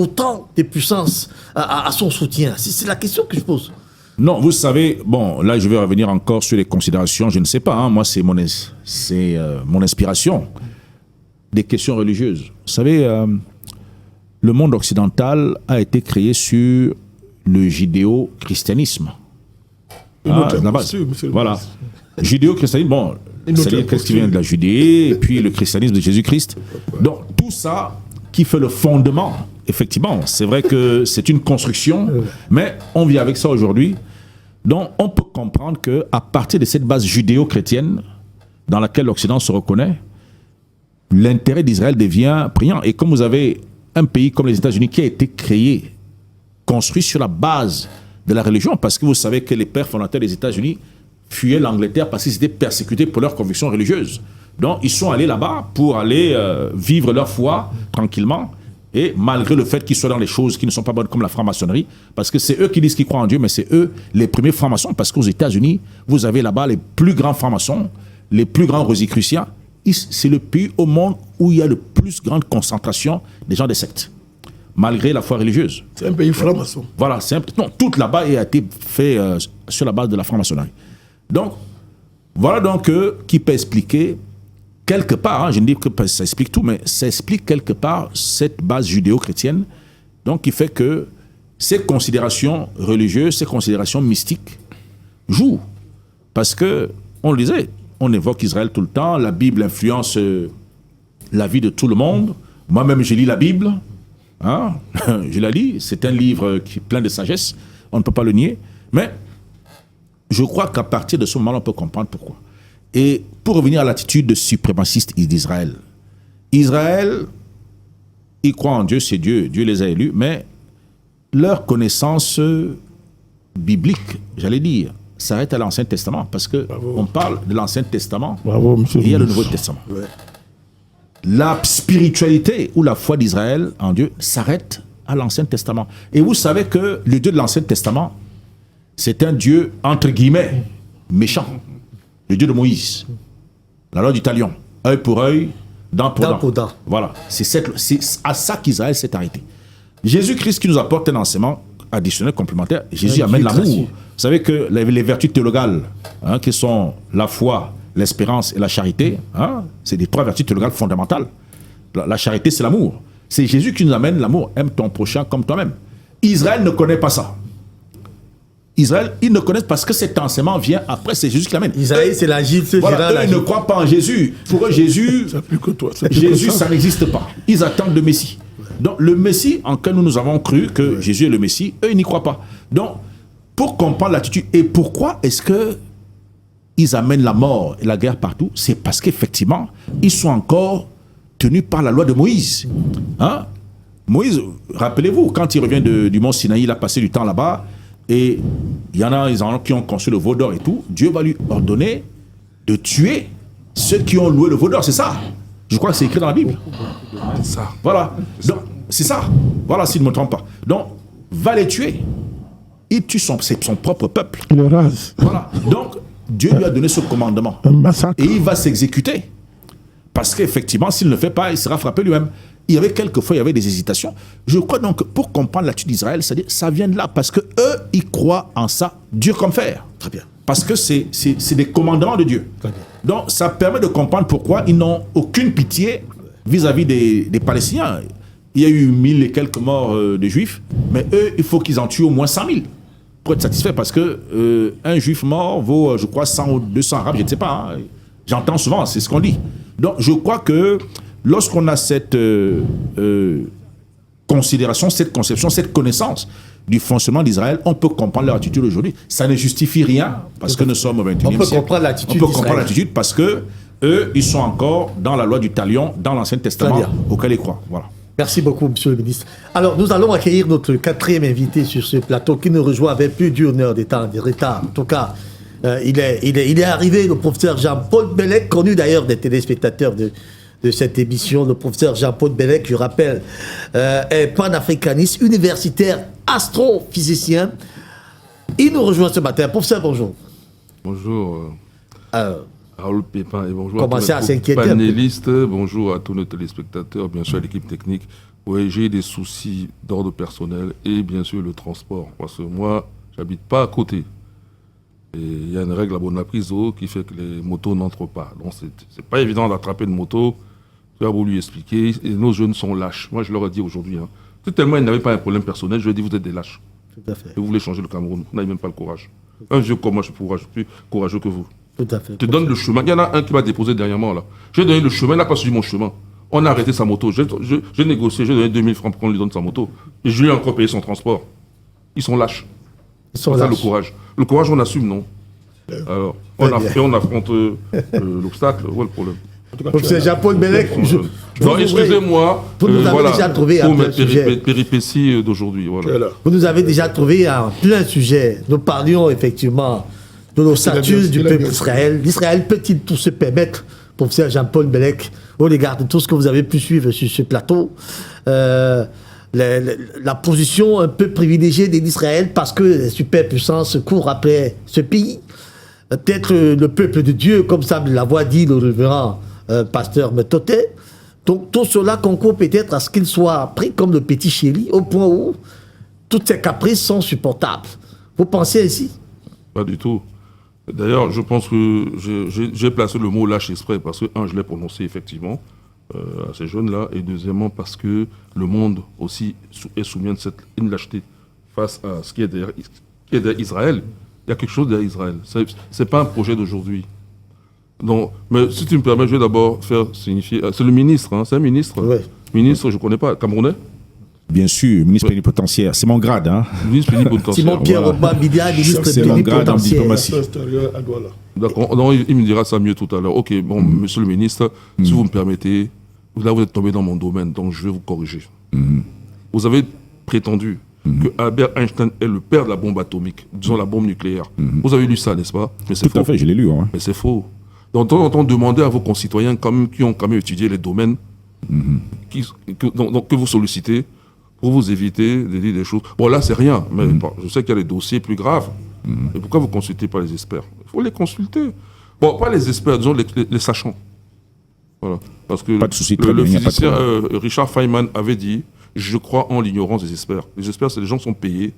autant de puissance à son soutien? C'est la question que je pose. Non, vous savez, bon, là je vais revenir encore sur les considérations, je ne sais pas, hein, moi c'est mon inspiration, des questions religieuses. Vous savez, le monde occidental a été créé sur le judéo-christianisme. La base. Voilà. Judéo-christianisme, bon, c'est-à-dire qu'est-ce qui vient de la Judée, et puis le christianisme de Jésus-Christ. Donc tout ça qui fait le fondement, effectivement, c'est vrai que c'est une construction, mais on vit avec ça aujourd'hui. Donc on peut comprendre qu'à partir de cette base judéo-chrétienne, dans laquelle l'Occident se reconnaît, l'intérêt d'Israël devient prégnant. Et comme vous avez un pays comme les États-Unis qui a été créé, construit sur la base de la religion, parce que vous savez que les pères fondateurs des États-Unis fuyaient l'Angleterre parce qu'ils étaient persécutés pour leurs convictions religieuses. Donc ils sont allés là-bas pour aller vivre leur foi tranquillement, et malgré le fait qu'ils soient dans les choses qui ne sont pas bonnes comme la franc-maçonnerie, parce que c'est eux qui disent qu'ils croient en Dieu, mais c'est eux les premiers francs-maçons, parce qu'aux États-Unis, vous avez là-bas les plus grands francs-maçons, les plus grands rosicruciens. C'est le pays au monde où il y a le plus grande concentration des gens des sectes, malgré la foi religieuse. C'est un pays franc-maçon. Voilà, non, tout là-bas a été fait sur la base de la franc-maçonnerie. Donc, voilà donc qui peut expliquer quelque part, hein, je ne dis que ça explique tout, mais ça explique quelque part cette base judéo-chrétienne, donc qui fait que ces considérations religieuses, ces considérations mystiques jouent. Parce que, on le disait, on évoque Israël tout le temps, la Bible influence la vie de tout le monde. Moi-même, je lis la Bible, hein, je la lis, c'est un livre qui est plein de sagesse, on ne peut pas le nier, mais je crois qu'à partir de ce moment-là, on peut comprendre pourquoi. Et pour revenir à l'attitude de suprémaciste d'Israël, Israël, ils croient en Dieu, c'est Dieu, Dieu les a élus, mais leur connaissance biblique, j'allais dire, s'arrête à l'Ancien Testament, parce qu'on parle de l'Ancien Testament, et il y a le Nouveau Testament. Ouais. La spiritualité ou la foi d'Israël en Dieu s'arrête à l'Ancien Testament. Et vous savez que le Dieu de l'Ancien Testament, c'est un Dieu, entre guillemets, méchant. Le Dieu de Moïse, la loi du talion, œil pour œil, dent pour dent. Voilà, c'est à ça qu'Israël s'est arrêté. Jésus-Christ qui nous apporte un enseignement additionnel, complémentaire, Jésus amène l'amour. Vous savez que les vertus théologales, hein, qui sont la foi, l'espérance et la charité, hein, c'est des trois vertus théologales fondamentales. La charité, c'est l'amour. C'est Jésus qui nous amène l'amour. Aime ton prochain comme toi-même. Israël ne connaît pas ça. Israël, ils ne connaissent parce que cet enseignement vient après, c'est Jésus qui l'amène. Israël, c'est la Gilles. Voilà, eux, ils ne croient pas en Jésus. Pour eux, Jésus, Jésus, ça n'existe pas. Ils attendent le Messie. Donc, le Messie, en lequel nous avons cru que Jésus est le Messie, eux, ils n'y croient pas. Donc, pour comprendre l'attitude, et pourquoi est-ce que ils amènent la mort et la guerre partout, c'est parce qu'effectivement, ils sont encore tenus par la loi de Moïse. Hein? Moïse, rappelez-vous, quand il revient du mont Sinaï, il a passé du temps là-bas, et il y en a qui ont construit le veau d'or et tout, Dieu va lui ordonner de tuer ceux qui ont loué le veau d'or, c'est ça. Je crois que c'est écrit dans la Bible. C'est ça. Voilà. Donc, c'est ça. Voilà, s'il ne me trompe pas. Donc, va les tuer. Il tue son propre peuple. Il le rase. Voilà. Donc, Dieu lui a donné ce commandement. Un massacre. Et il va s'exécuter. Parce qu'effectivement, s'il ne le fait pas, il sera frappé lui-même. Il y avait quelquefois, il y avait des hésitations. Je crois donc, pour comprendre l'attitude d'Israël, c'est-à-dire, ça vient de là, parce que eux, ils croient en ça, dur comme fer. Très bien. Parce que c'est des commandements de Dieu. Très bien. Donc, ça permet de comprendre pourquoi ils n'ont aucune pitié vis-à-vis des Palestiniens. Il y a eu 1000 et quelques morts de Juifs, mais eux, il faut qu'ils en tuent au moins 100 000 pour être satisfaits, parce que un Juif mort vaut, je crois, 100 ou 200 Arabes, je ne sais pas. Hein. J'entends souvent, c'est ce qu'on dit. Donc, je crois que lorsqu'on a cette considération, cette conception, cette connaissance du fonctionnement d'Israël, on peut comprendre leur attitude aujourd'hui. Ça ne justifie rien, parce que nous sommes au 21e siècle. On peut comprendre l'attitude. On peut comprendre l'attitude parce que eux, ils sont encore dans la loi du talion, dans l'Ancien Testament, auquel ils croient. Voilà. Merci beaucoup, monsieur le ministre. Alors, nous allons accueillir notre quatrième invité sur ce plateau qui nous rejoint avec plus d'une heure de retard. En tout cas, il est arrivé, le professeur Jean-Paul Bellec, connu d'ailleurs des téléspectateurs de cette émission. Le professeur Jean-Paul Bellec, je rappelle, est panafricaniste, universitaire, astrophysicien. Il nous rejoint ce matin. Professeur, bonjour. Bonjour. Raoul Pépin et bonjour à tous nos panélistes, bonjour à tous nos téléspectateurs, bien sûr à l'équipe technique Oui, j'ai des soucis d'ordre personnel et bien sûr le transport. Parce que moi, j'habite pas à côté. Et il y a une règle à Bonapriso qui fait que les motos n'entrent pas. Donc c'est pas évident d'attraper une moto. Tu as voulu expliquer. Et nos jeunes sont lâches. Moi, je leur ai dit aujourd'hui. C'est tellement ils n'avaient pas un problème personnel, je leur ai dit vous êtes des lâches. Tout à fait. Et vous voulez changer le Cameroun. Vous n'avez même pas le courage. Un vieux comme moi, je suis plus courageux que vous. Tout à fait. Je te donne le chemin. Il y en a un qui m'a déposé dernièrement là. J'ai donné le chemin, il n'a pas suivi mon chemin. On a arrêté sa moto. J'ai négocié, j'ai donné 2000 francs pour qu'on lui donne sa moto. Et je lui ai encore payé son transport. Ils sont lâches. Ils sont C'est ça lâches. le courage. Le courage, on assume, non? Alors, on affronte l'obstacle. Où est le problème? C'est Jean-Paul Bellec. Non, excusez-moi. Vous nous avez déjà trouvé pour un plein mes sujet. péripéties d'aujourd'hui. Voilà. Vous nous avez déjà trouvé un plein sujet. Nous parlions effectivement de l'ossature du peuple d'Israël. L'Israël peut-il tout se permettre, professeur Jean-Paul Bellec, au regard de tout ce que vous avez pu suivre sur ce plateau, la position un peu privilégiée d'Israël parce que les superpuissances courent après ce pays. Peut-être le peuple de Dieu, comme ça me l'avoir dit le révérend pasteur Metote. Donc tout cela concourt peut-être à ce qu'il soit pris comme le petit chéri, au point où toutes ces caprices sont supportables. Vous pensez ainsi? Pas du tout. D'ailleurs, je pense que j'ai placé le mot lâche exprès parce que, un, je l'ai prononcé effectivement à ces jeunes-là, et deuxièmement parce que le monde aussi est soumis à une lâcheté face à ce qui est derrière Israël. Il y a quelque chose derrière Israël. C'est pas un projet d'aujourd'hui. Donc, mais si tu me permets, je vais d'abord faire signifier. C'est le ministre, c'est un ministre. Oui. Ministre, je ne connais pas, Camerounais. Bien sûr, ministre plénipotentiaire. C'est mon grade. Hein. Ministre plénipotentiaire. Simon-Pierre Obambidia, ministre C'est mon grade en plénipotentiaire. diplomatie. D'accord, non, il me dira ça mieux tout à l'heure. Ok, bon, monsieur le ministre, si vous me permettez, là vous êtes tombé dans mon domaine, donc je vais vous corriger. Vous avez prétendu que Albert Einstein est le père de la bombe atomique, disons la bombe nucléaire. Vous avez lu ça, n'est-ce pas? Mais c'est Tout à faux. fait, je l'ai lu. Hein. Mais c'est faux. Donc, de temps en temps, demandez à vos concitoyens qui ont quand même étudié les domaines que vous sollicitez pour vous éviter de dire des choses. Bon, là, c'est rien, mais je sais qu'il y a des dossiers plus graves. Et pourquoi vous ne consultez pas les experts? Il faut les consulter. Bon, pas les experts, disons les sachants. Voilà. Parce que Pas de souci, le il n'y a pas de physicien problème. Richard Feynman avait dit « Je crois en l'ignorance des experts ». Les experts, c'est des gens qui sont payés,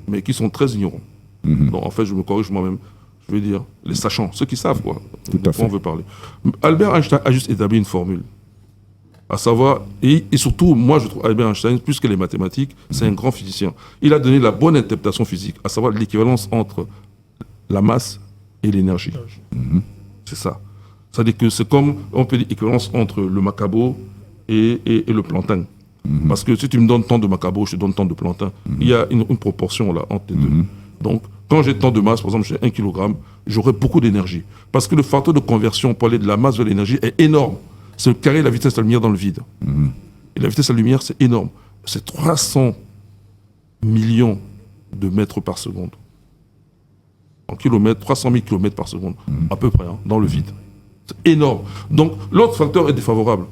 mais qui sont très ignorants. Donc, en fait, je me corrige moi-même. Je veux dire, les sachants, ceux qui savent, quoi. Tout à De quoi on veut parler. Albert Einstein a juste établi une formule. À savoir, et surtout, moi, je trouve Albert Einstein, plus que les mathématiques, c'est un grand physicien. Il a donné la bonne interprétation physique, à savoir l'équivalence entre la masse et l'énergie. C'est ça. C'est-à-dire que c'est comme, on peut dire, l'équivalence entre le macabo et le plantain. Parce que si tu me donnes tant de macabo, je te donne tant de plantain. Il y a une proportion là entre les deux. Donc, quand j'ai tant de masse, par exemple, j'ai 1 kg, j'aurai beaucoup d'énergie. Parce que le facteur de conversion pour aller de la masse vers l'énergie est énorme. C'est le carré de la vitesse de la lumière dans le vide. Et la vitesse de la lumière, c'est énorme. C'est 300 millions de mètres par seconde. En kilomètres, 300 000 km par seconde, à peu près, dans le vide. C'est énorme. Donc, l'autre facteur est défavorable.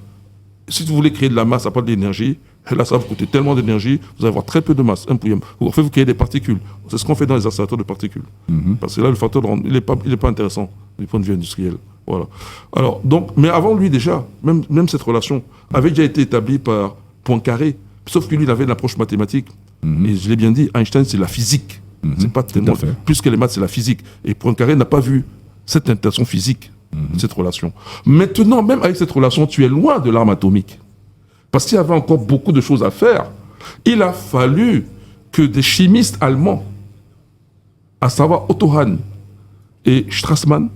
Si vous voulez créer de la masse à part de l'énergie, là, ça va vous coûter tellement d'énergie, vous allez avoir très peu de masse. En fait, vous créez des particules. C'est ce qu'on fait dans les accélérateurs de particules. Parce que là, le facteur, il n'est pas intéressant du point de vue industriel. Voilà. Alors, donc, mais avant lui, déjà, même cette relation avait déjà été établie par Poincaré, sauf que lui, il avait une approche mathématique. Et je l'ai bien dit, Einstein, c'est la physique. C'est pas tellement. Plus que les maths, c'est la physique. Et Poincaré n'a pas vu cette interaction physique, cette relation. Maintenant, même avec cette relation, tu es loin de l'arme atomique. Parce qu'il y avait encore beaucoup de choses à faire. Il a fallu que des chimistes allemands, à savoir Otto Hahn et Strassmann,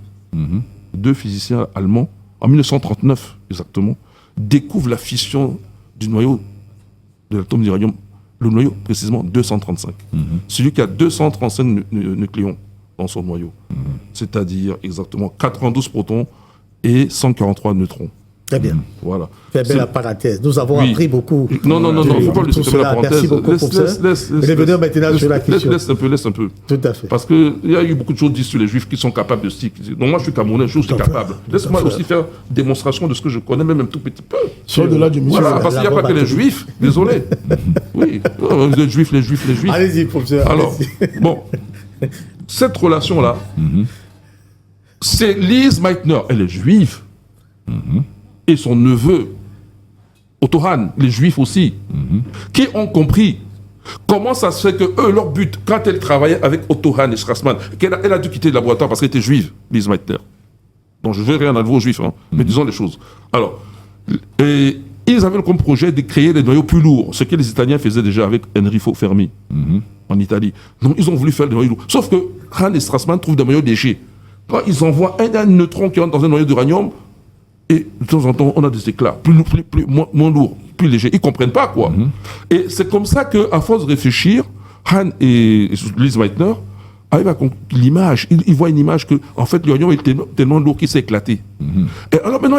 deux physiciens allemands, en 1939 exactement, découvrent la fission du noyau de l'atome d'uranium, le noyau précisément 235. Celui qui a 235 nucléons dans son noyau, c'est-à-dire exactement 92 protons et 143 neutrons. Très bien. Voilà. Fais bien la parenthèse. Nous avons appris beaucoup. Non, il ne faut pas lui faire la parenthèse. Merci beaucoup, professeur. Revenons maintenant sur la question. Laisse un peu. Tout à fait. Parce qu'il y a eu beaucoup de choses dites sur les Juifs qui sont capables de stick. Donc moi, je suis Camerounais, je suis capable. Laisse-moi aussi faire démonstration de ce que je connais, même un tout petit peu. Au-delà du monsieur. Voilà, parce qu'il n'y a pas que les Juifs. Désolé. Oui, les Juifs. Allez-y, professeur. Alors, bon, cette relation-là, c'est Lise Meitner. Elle est juive. Et son neveu Otto Hahn, les Juifs aussi, qui ont compris comment ça se fait que eux, leur but, quand elle travaillait avec Otto Hahn et Strassmann, elle a dû quitter le laboratoire parce qu'elle était juive, Lise Meitner. Donc je ne veux rien à nouveau aux Juifs, hein, mais disons les choses. Alors, et ils avaient comme projet de créer des noyaux plus lourds, ce que les Italiens faisaient déjà avec Enrico Fermi en Italie. Donc ils ont voulu faire des noyaux lourds. Sauf que Hahn et Strassmann trouvent des noyaux légers. Quand ils envoient un neutron qui entre dans un noyau d'uranium, et de temps en temps, on a des éclats, moins lourds, plus légers. Ils ne comprennent pas, quoi. Et c'est comme ça qu'à force de réfléchir, Hahn et Lise Meitner arrivent à l'image. Ils voient une image que, en fait, l'uranium est tellement lourd qu'il s'est éclaté. Et alors maintenant,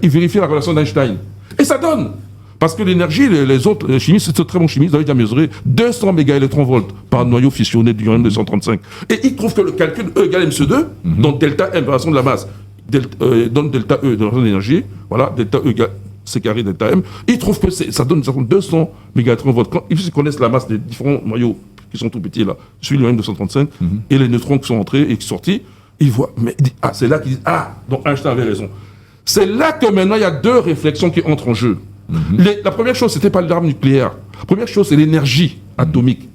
ils vérifient la relation d'Einstein. Et ça donne. Parce que l'énergie, les autres chimistes, c'est un très bon chimiste, ils ont déjà mesuré 200 mégaélectronvolts par noyau fissionné d'uranium 235. Et ils trouvent que le calcul E égale MC2, donc delta M, variation de la masse, donne delta E de l'énergie, voilà, delta E égale C carré delta M. Ils trouvent que ça donne 200 mégaélectronvolts. Quand ils connaissent la masse des différents noyaux qui sont tout petits là, celui de l'uranium 235, et les neutrons qui sont entrés et qui sont sortis, ils voient, mais c'est là qu'ils disent, donc Einstein avait raison. C'est là que maintenant il y a deux réflexions qui entrent en jeu. La première chose, c'était pas l'arme nucléaire. La première chose, c'est l'énergie atomique,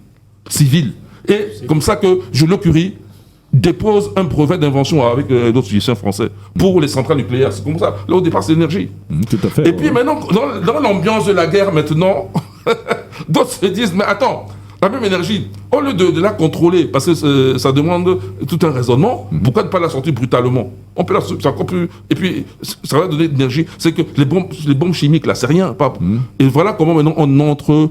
civile. Et comme ça que Joliot Curie dépose un brevet d'invention avec d'autres physiciens français pour les centrales nucléaires. C'est comme ça. Là, au départ, c'est l'énergie. Tout à fait. Et puis maintenant, dans l'ambiance de la guerre maintenant, d'autres se disent, mais attends, la même énergie, au lieu de la contrôler, parce que ça demande tout un raisonnement, pourquoi ne pas la sortir brutalement? On peut c'est encore plus... Et puis, ça va donner de l'énergie. C'est que les bombes chimiques, là, c'est rien. Et voilà comment maintenant on entre